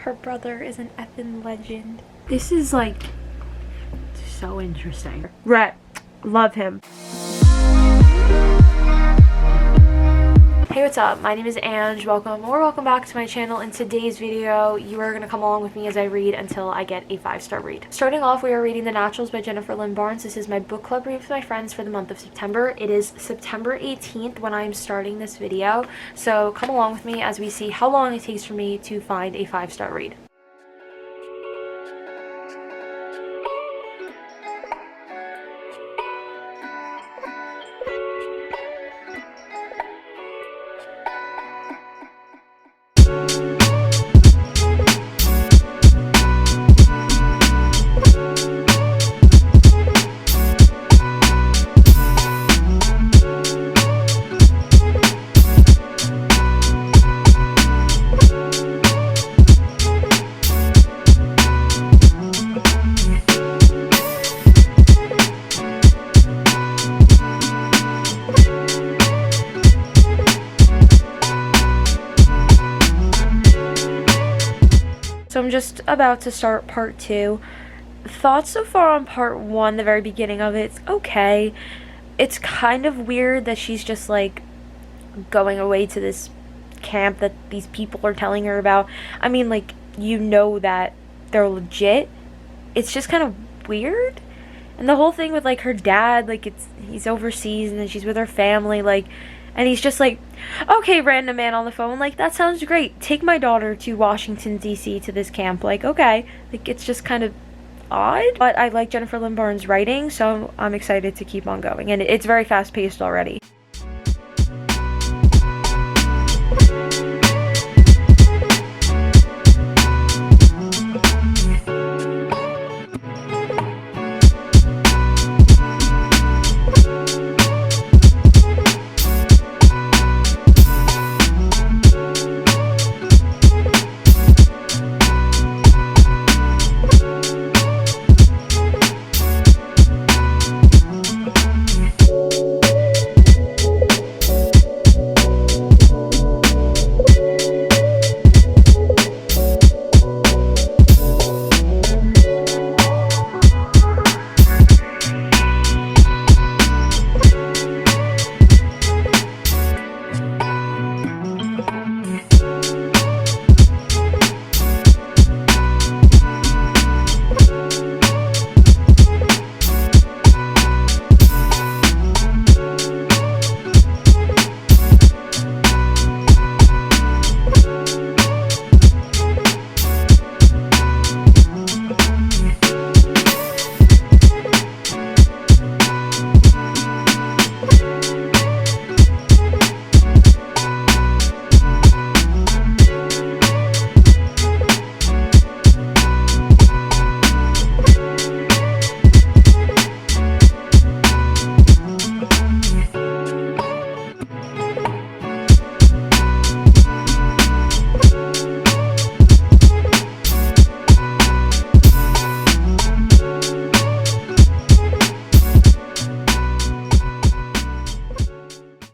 her brother is an effing legend. This is like so interesting. Rhett, love him. Hey, what's up? My name is Ange. Welcome back to my channel. In today's video, you are going to come along with me as I read until I get a 5-star read. Starting off, we are reading The Naturals by Jennifer Lynn Barnes. This is my book club read with my friends for the month of September. It is September 18th when I'm starting this video, so come along with me as we see how long it takes for me to find a 5-star read. So I'm just about to start part 2. Thoughts so far on part 1, the very beginning of it's okay. It's kind of weird that she's just like going away to this camp that these people are telling her about. I mean, like, you know that they're legit. It's just kind of weird. And the whole thing with like her dad, like he's overseas and then she's with her family, like, and he's just like, okay, random man on the phone, like, that sounds great. Take my daughter to Washington, D.C. to this camp. Like, okay. Like, it's just kind of odd. But I like Jennifer Lynn Barnes' writing, so I'm excited to keep on going. And it's very fast-paced already.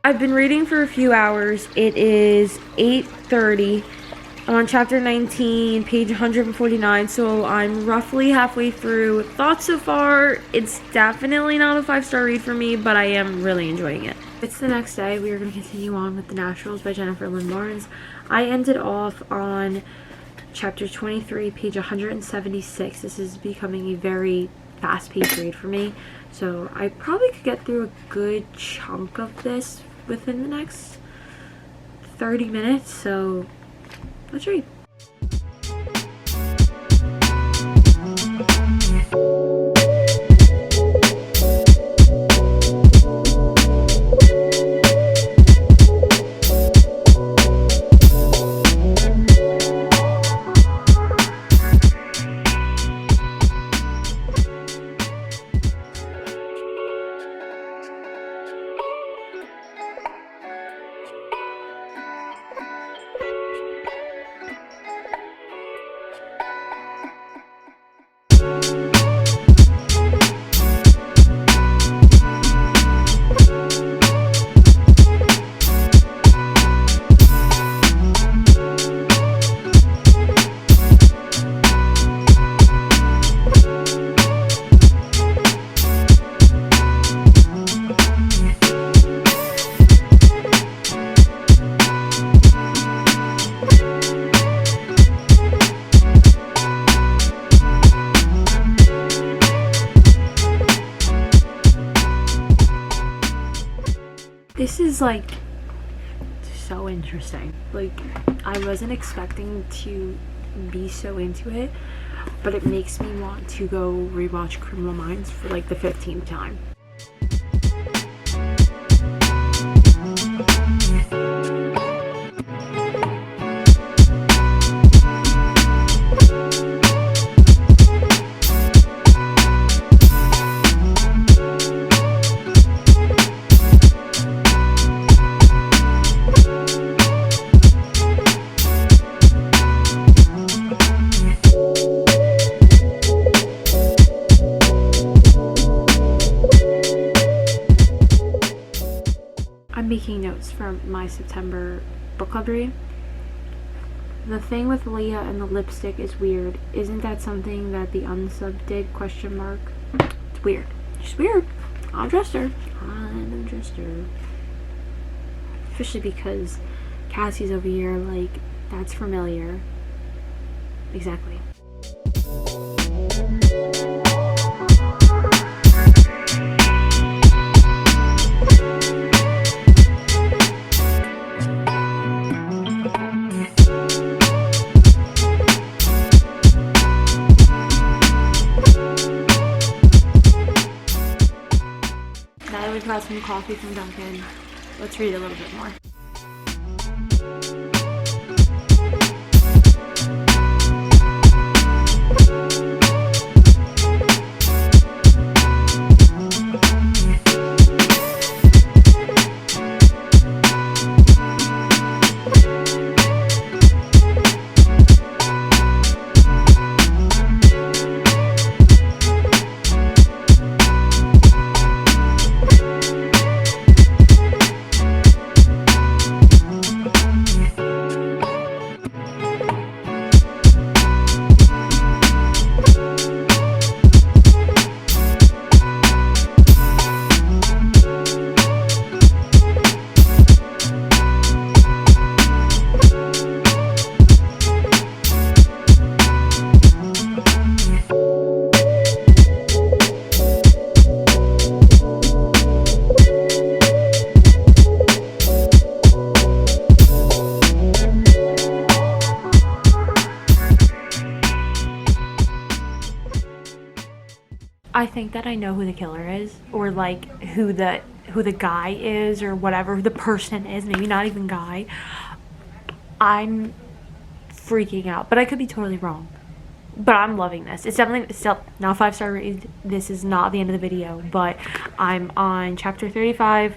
I've been reading for a few hours. It is 8:30. I'm on chapter 19, page 149, so I'm roughly halfway through. Thoughts so far, it's definitely not a 5-star read for me, but I am really enjoying it. It's the next day. We are going to continue on with The Naturals by Jennifer Lynn Barnes. I ended off on chapter 23, page 176. This is becoming a very fast-paced read for me, so I probably could get through a good chunk of this within the next 30 minutes, so let's read. This is like so interesting. Like, I wasn't expecting to be so into it, but it makes me want to go rewatch Criminal Minds for like the 15th time. I'm making notes for my September book club read. The thing with Leah and the lipstick is weird. Isn't that something that the unsub did? Question mark. It's weird. She's weird. I don't trust her. I don't trust her. Especially because Cassie's over here, like, that's familiar. Exactly. Now that we've got some coffee from Dunkin', let's read a little bit more. I think that I know who the killer is, or like who the guy is, or whatever, who the person is, maybe not even guy. I'm freaking out, but I could be totally wrong. But I'm loving this. It's definitely still not 5-star read. This is not the end of the video, but I'm on chapter 35,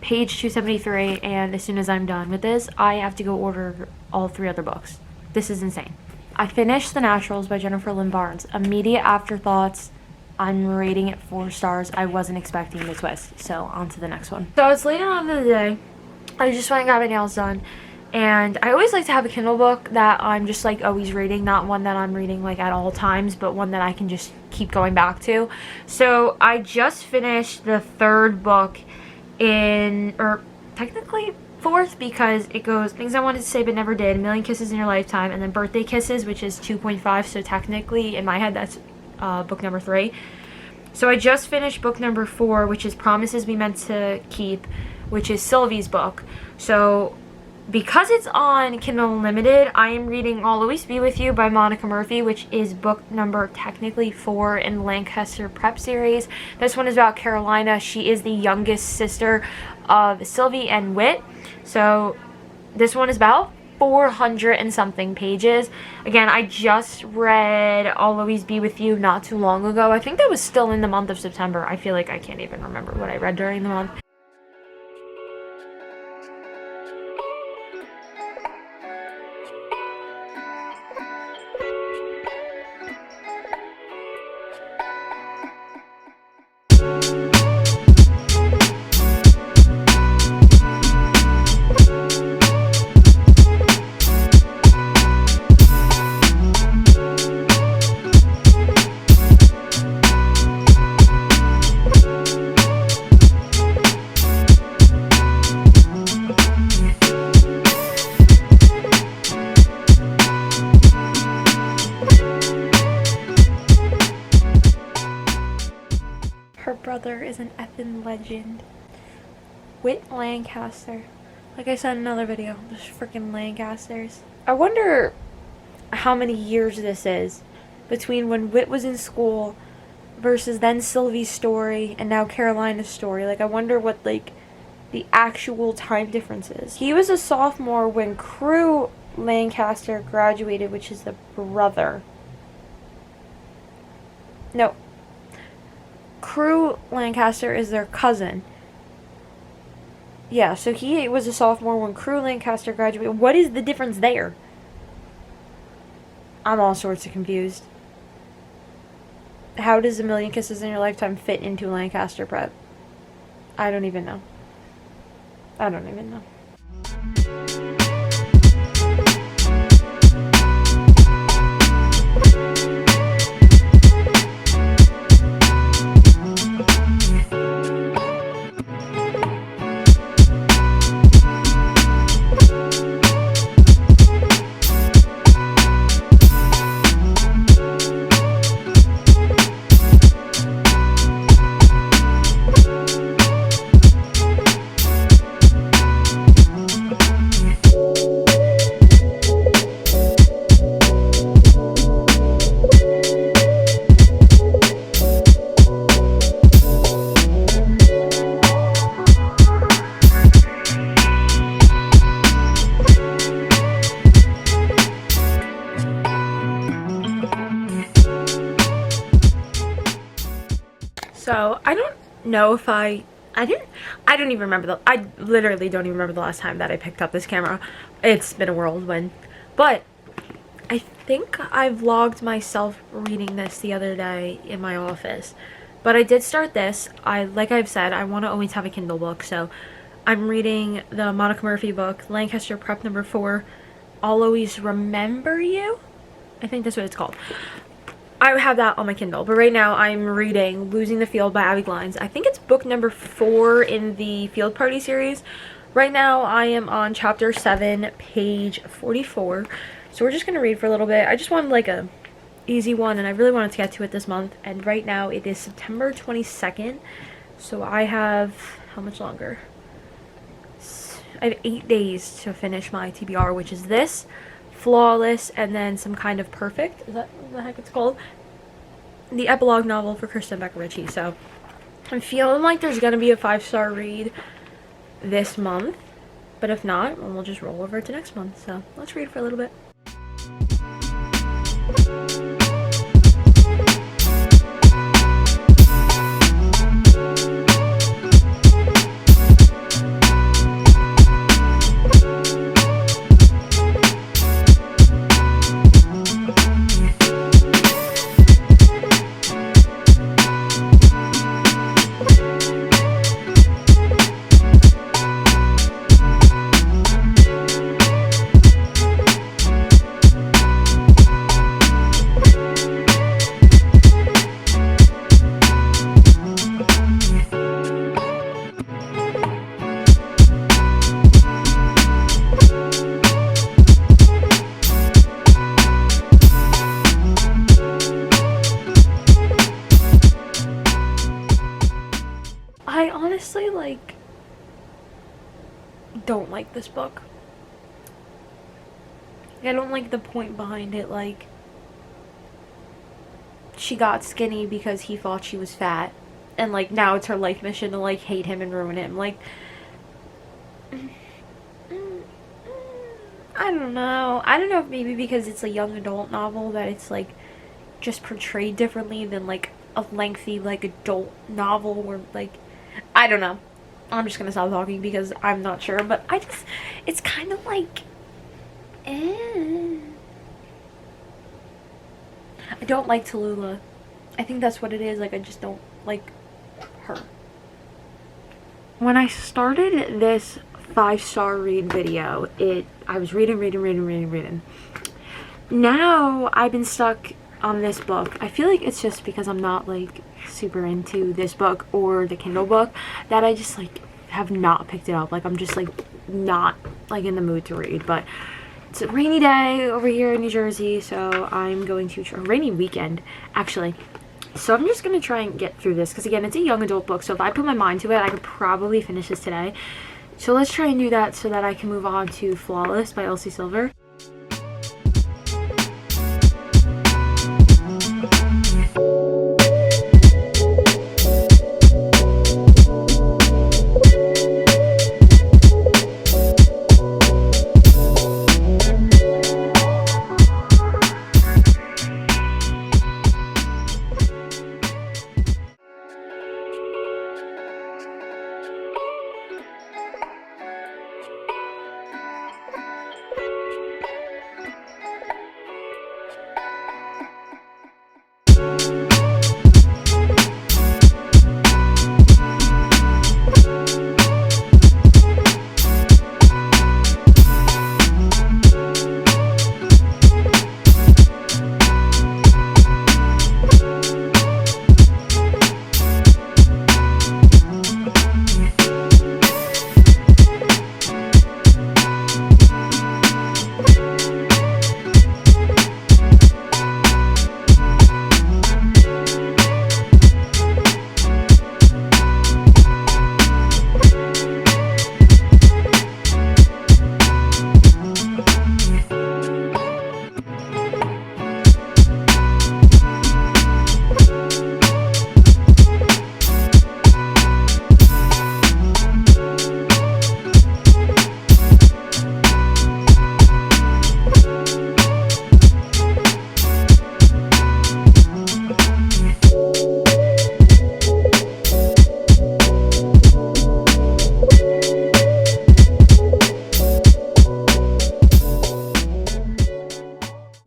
page 273, and as soon as I'm done with this, I have to go order all 3 other books. This is insane. I finished The Naturals by Jennifer Lynn Barnes. Immediate afterthoughts. I'm rating it 4 stars. I wasn't expecting the twist. So on to the next one. So it's late on in the day. I just went and got my nails done. And I always like to have a Kindle book that I'm just like always reading. Not one that I'm reading like at all times, but one that I can just keep going back to. So I just finished the 3rd book or technically 4th, because it goes Things I Wanted to Say But Never Did, A Million Kisses in Your Lifetime, and then Birthday Kisses, which is 2.5. So technically in my head that's book number 3. So I just finished book number 4, which is Promises We Meant to Keep, which is Sylvie's book. So because it's on Kindle Unlimited, I am reading I'll Always Be With You by Monica Murphy, which is book number technically 4 in the Lancaster Prep series. This one is about Carolina. She is the youngest sister of Sylvie and Whit. So this one is about 400 and something pages. Again, I just read I'll Always Be With You not too long ago. I think that was still in the month of September. I feel like I can't even remember what I read during the month. Her brother is an effing legend. Whit Lancaster. Like I said in another video, those freaking Lancasters. I wonder how many years this is between when Whit was in school versus then Sylvie's story and now Carolina's story. Like, I wonder what, like, the actual time difference is. He was a sophomore when Crew Lancaster graduated, which is the brother. No. Crew Lancaster is their cousin. Yeah, so he was a sophomore when Crew Lancaster graduated. What is the difference there? I'm all sorts of confused. How does A Million Kisses in Your Lifetime fit into Lancaster Prep? I don't even know. I don't even know. So, I don't know if I don't even remember I literally don't even remember the last time that I picked up this camera. It's been a whirlwind. But I think I vlogged myself reading this the other day in my office. But I did start this. Like I've said, I want to always have a Kindle book. So I'm reading the Monica Murphy book, Lancaster Prep number 4, I'll Always Remember You. I think that's what it's called. I have that on my Kindle, but right now I'm reading Losing the Field by Abby Glines. I think it's book number 4 in the Field Party series. Right now I am on chapter 7, page 44. So we're just going to read for a little bit. I just wanted like a easy one, and I really wanted to get to it this month. And right now it is September 22nd. So I have, how much longer? I have 8 days to finish my TBR, which is this, Flawless, and then Some Kind of Perfect. Is that what the heck it's called? The epilogue novel for Kristen Becker Ritchie. So I'm feeling like there's going to be a 5-star read this month. But if not, we'll just roll over to next month. So let's read for a little bit. I honestly, like, don't like this book. I don't like the point behind it, like, she got skinny because he thought she was fat, and, like, now it's her life mission to, like, hate him and ruin him. Like, I don't know. I don't know if maybe because it's a young adult novel that it's, like, just portrayed differently than, like, a lengthy, like, adult novel where, like, I don't know. I'm just gonna stop talking because I'm not sure, but it's kind of like, I don't like Tallulah. I think that's what it is. Like, I just don't like her. When I started this 5-star read video, I was reading. Now I've been stuck on this book. I feel like it's just because I'm not, like, super into this book or the Kindle book that I just, like, have not picked it up. Like, I'm just, like, not, like, in the mood to read. But it's a rainy day over here in New Jersey, so I'm going to rainy weekend, actually. So I'm just gonna try and get through this because, again, it's a young adult book, so if I put my mind to it, I could probably finish this today. So let's try and do that so that I can move on to Flawless by Elsie Silver.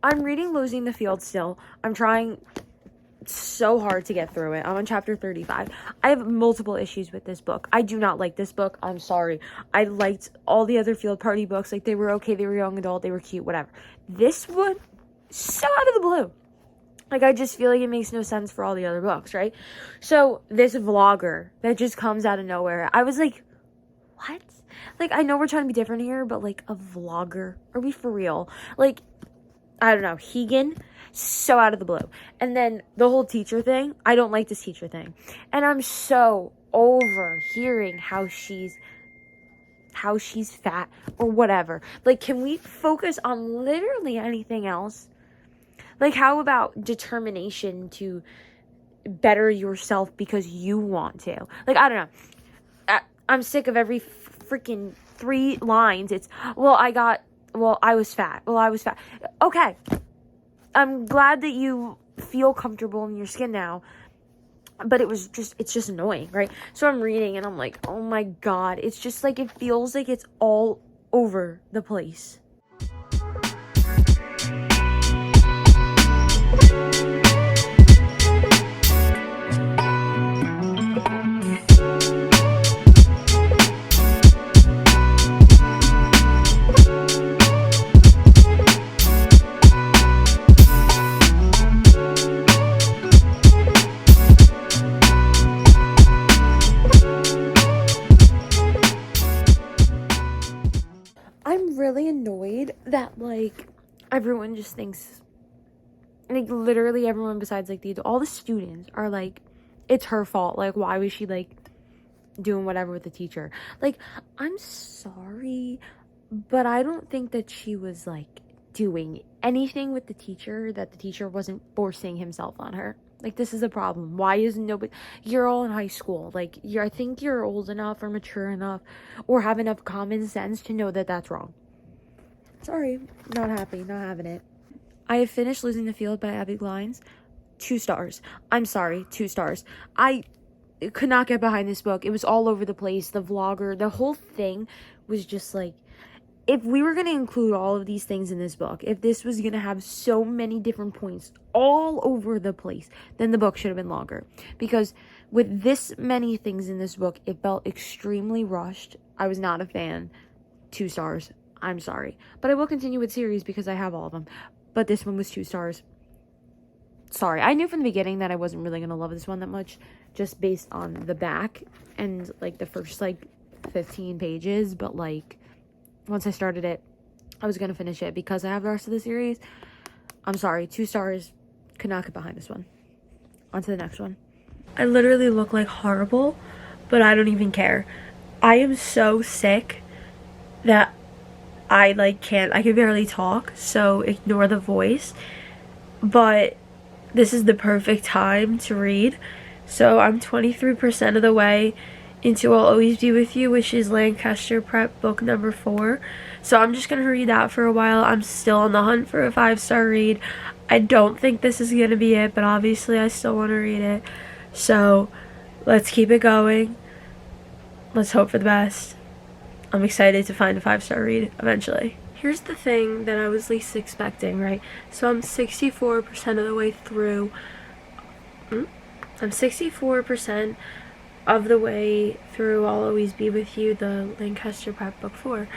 I'm reading Losing the Field still. I'm trying so hard to get through it. I'm on chapter 35. I have multiple issues with this book. I do not like this book. I'm sorry. I liked all the other Field Party books. Like, they were okay. They were young adult. They were cute. Whatever. This one, so out of the blue. Like, I just feel like it makes no sense for all the other books, right? So, this vlogger that just comes out of nowhere, I was like, what? Like, I know we're trying to be different here, but, like, a vlogger? Are we for real? Like, I don't know, Hegan, so out of the blue. And then the whole teacher thing, I don't like this teacher thing. And I'm so over hearing how she's fat or whatever. Like, can we focus on literally anything else? Like, how about determination to better yourself because you want to? Like, I don't know. I'm sick of every freaking 3 lines. It's, I was fat. Okay. I'm glad that you feel comfortable in your skin now. But it's just annoying, right? So I'm reading and I'm like, oh my God. It's just like, it feels like it's all over the place. I'm really annoyed that, like, everyone just thinks, like, literally everyone besides, like, all the students are like, it's her fault. Like, why was she, like, doing whatever with the teacher? Like, I'm sorry, but I don't think that she was, like, doing anything with the teacher that the teacher wasn't forcing himself on her. Like, this is a problem. Why isn't nobody... You're all in high school. Like, I think you're old enough or mature enough or have enough common sense to know that that's wrong. Sorry. Not happy. Not having it. I have finished Losing the Field by Abby Glines. 2 stars. I'm sorry. 2 stars. I could not get behind this book. It was all over the place. The vlogger, the whole thing was just like... If we were going to include all of these things in this book, if this was going to have so many different points all over the place, then the book should have been longer. Because with this many things in this book, it felt extremely rushed. I was not a fan. 2 stars. I'm sorry. But I will continue with series because I have all of them. But this one was 2 stars. Sorry. I knew from the beginning that I wasn't really going to love this one that much, just based on the back and, like, the first, like, 15 pages. But, like... Once I started it, I was going to finish it because I have the rest of the series. I'm sorry, 2 stars. Could not get behind this one. on to the next one. I literally look like horrible, but I don't even care. I am so sick that I can barely talk, so ignore the voice. But this is the perfect time to read. So I'm 23% of the way into I'll Always Be With You, which is Lancaster Prep book number 4. So I'm just gonna read that for a while. I'm still on the hunt for a 5-star read. I don't think this is gonna be it, but obviously I still want to read it. So let's keep it going. Let's hope for the best. I'm excited to find a 5-star read eventually. Here's the thing that I was least expecting, right? So I'm 64% of the way through. I'm 64% of the way through I'll Always Be With You, the Lancaster Prep book 4.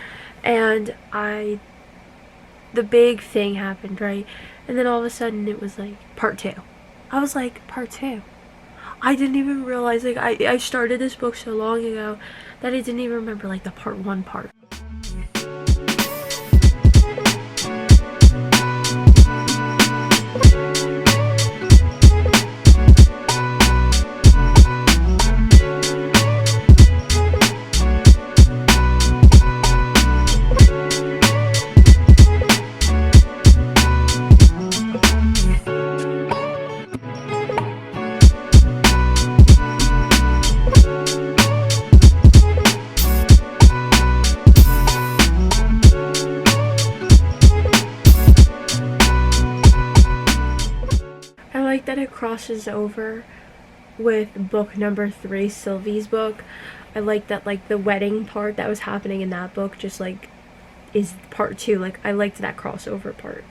And the big thing happened, right? And then all of a sudden it was like part 2. I was like, part 2? I didn't even realize, like, I started this book so long ago that I didn't even remember, like, the part 1 part. That it crosses over with book number 3, Sylvie's book. I like that, like, the wedding part that was happening in that book just like is part 2. Like, I liked that crossover part.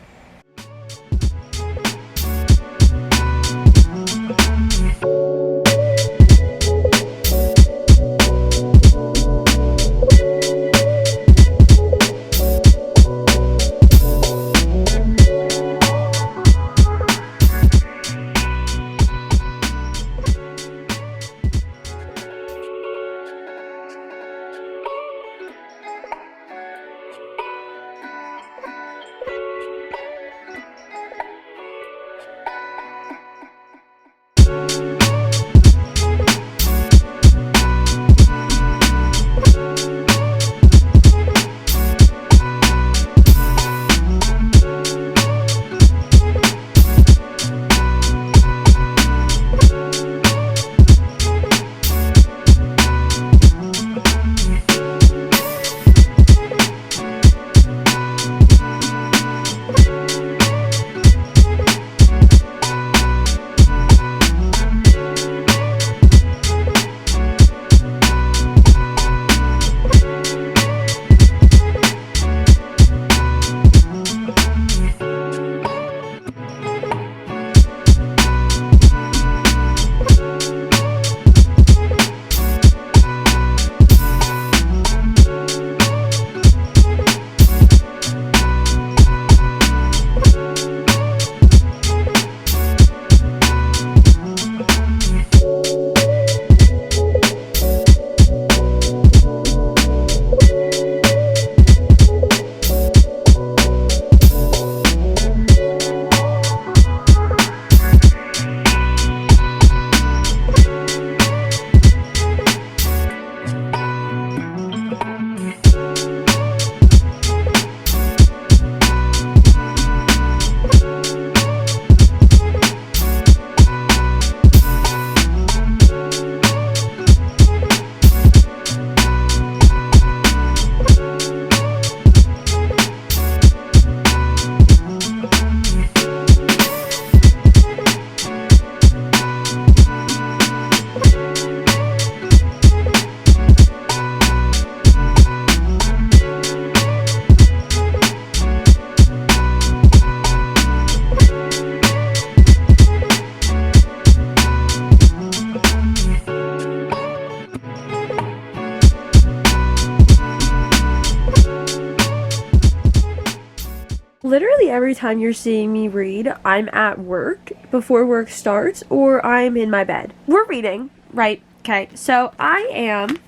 Literally every time you're seeing me read, I'm at work before work starts, or I'm in my bed. We're reading, right? Okay, so I am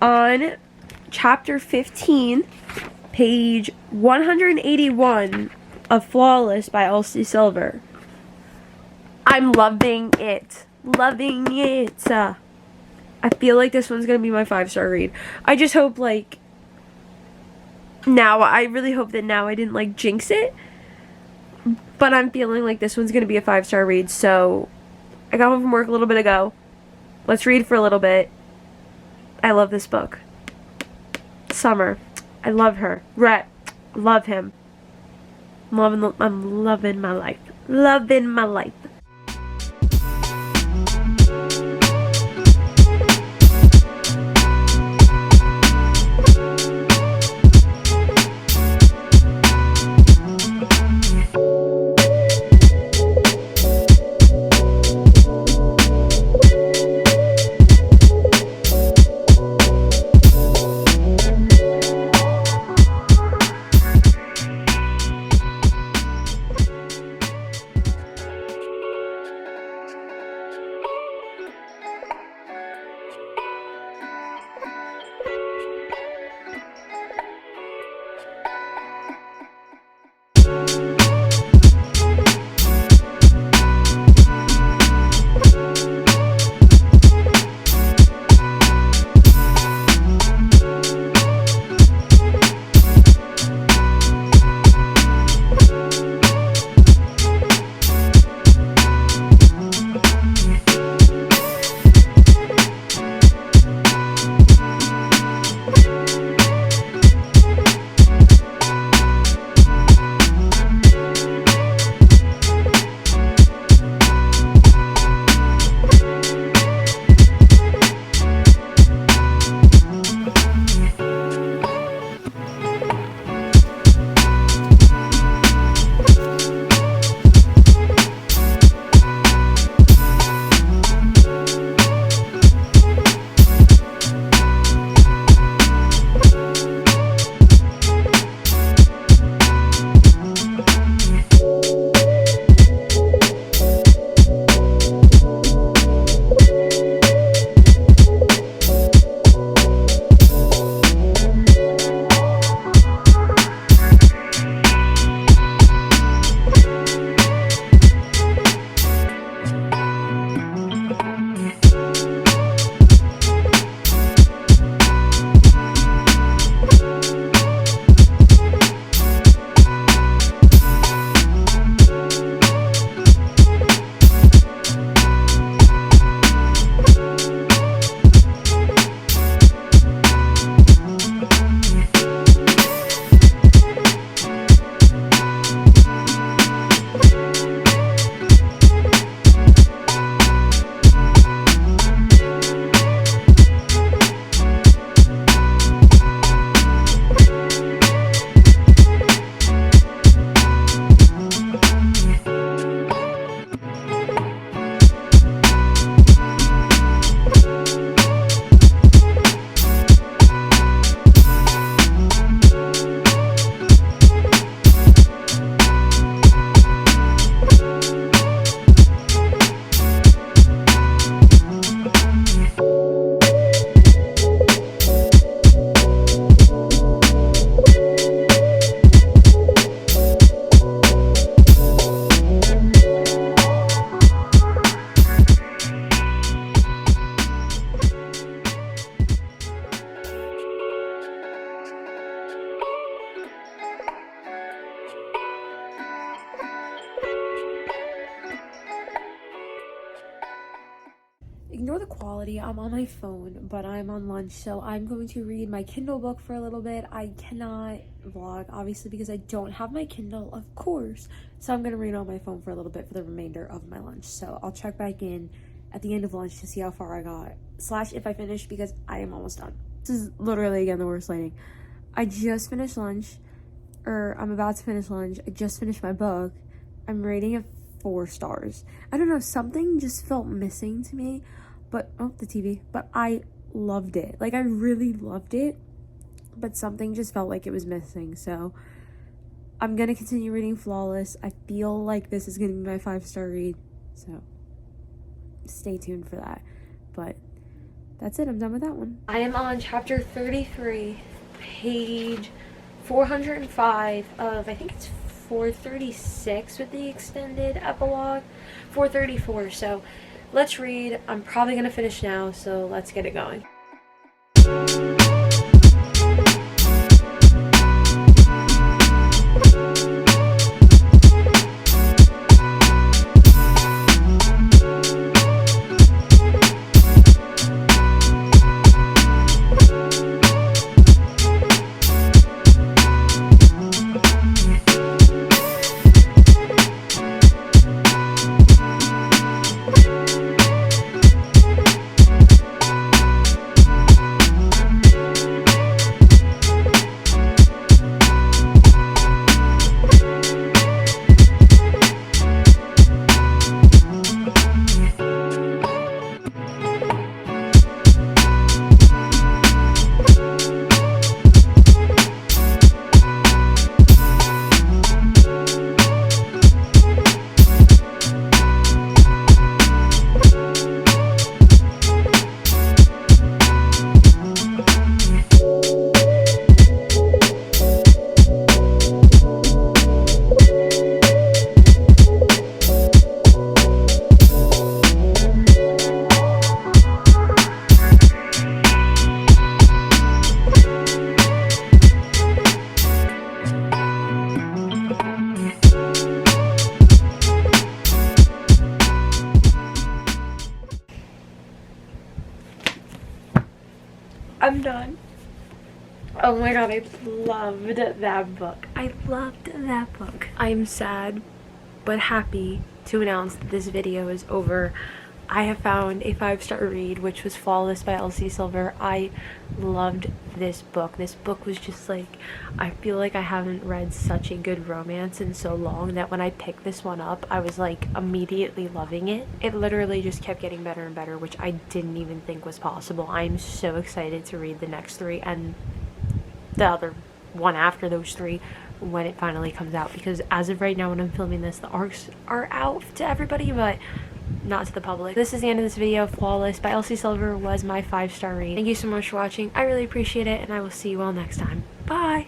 on chapter 15, page 181 of Flawless by Elsie Silver. I'm loving it. Loving it. I feel like this one's gonna be my 5-star read. I just hope, like, now, I really hope that now I didn't, like, jinx it. But I'm feeling like this one's gonna be a 5-star read, so I got home from work a little bit ago. Let's read for a little bit. I love this book. Summer. I love her. Rhett. Love him. I'm loving my life. Loving my life. Ignore the quality, I'm on my phone, but I'm on lunch, so I'm going to read my Kindle book for a little bit. I cannot vlog, obviously, because I don't have my Kindle, of course, so I'm going to read on my phone for a little bit for the remainder of my lunch. So I'll check back in at the end of lunch to see how far I got, / if I finished, because I am almost done. This is literally, again, the worst lighting. I just finished lunch, or I'm about to finish lunch. I just finished my book. I'm rating it 4 stars. I don't know, something just felt missing to me. But, oh, the TV. But I loved it. Like, I really loved it. But something just felt like it was missing. So, I'm going to continue reading Flawless. I feel like this is going to be my 5-star read. So, stay tuned for that. But, that's it. I'm done with that one. I am on chapter 33, page 405 of, I think it's 436 with the extended epilogue. 434, so let's read. I'm probably going to finish now, so let's get it going. I'm done. Oh my god, I loved that book. I loved that book. I am sad but happy to announce that this video is over. I have found a 5-star read, which was Flawless by Elsie Silver. I loved this book. This book was just like, I feel like I haven't read such a good romance in so long that when I picked this one up, I was like immediately loving it. It literally just kept getting better and better, which I didn't even think was possible. I'm so excited to read the next 3 and the other one after those 3 when it finally comes out, because as of right now when I'm filming this, the arcs are out to everybody but not to the public. This is the end of this video. Flawless by Elsie Silver was my 5-star read. Thank you so much for watching. I really appreciate it, and I will see you all next time. Bye!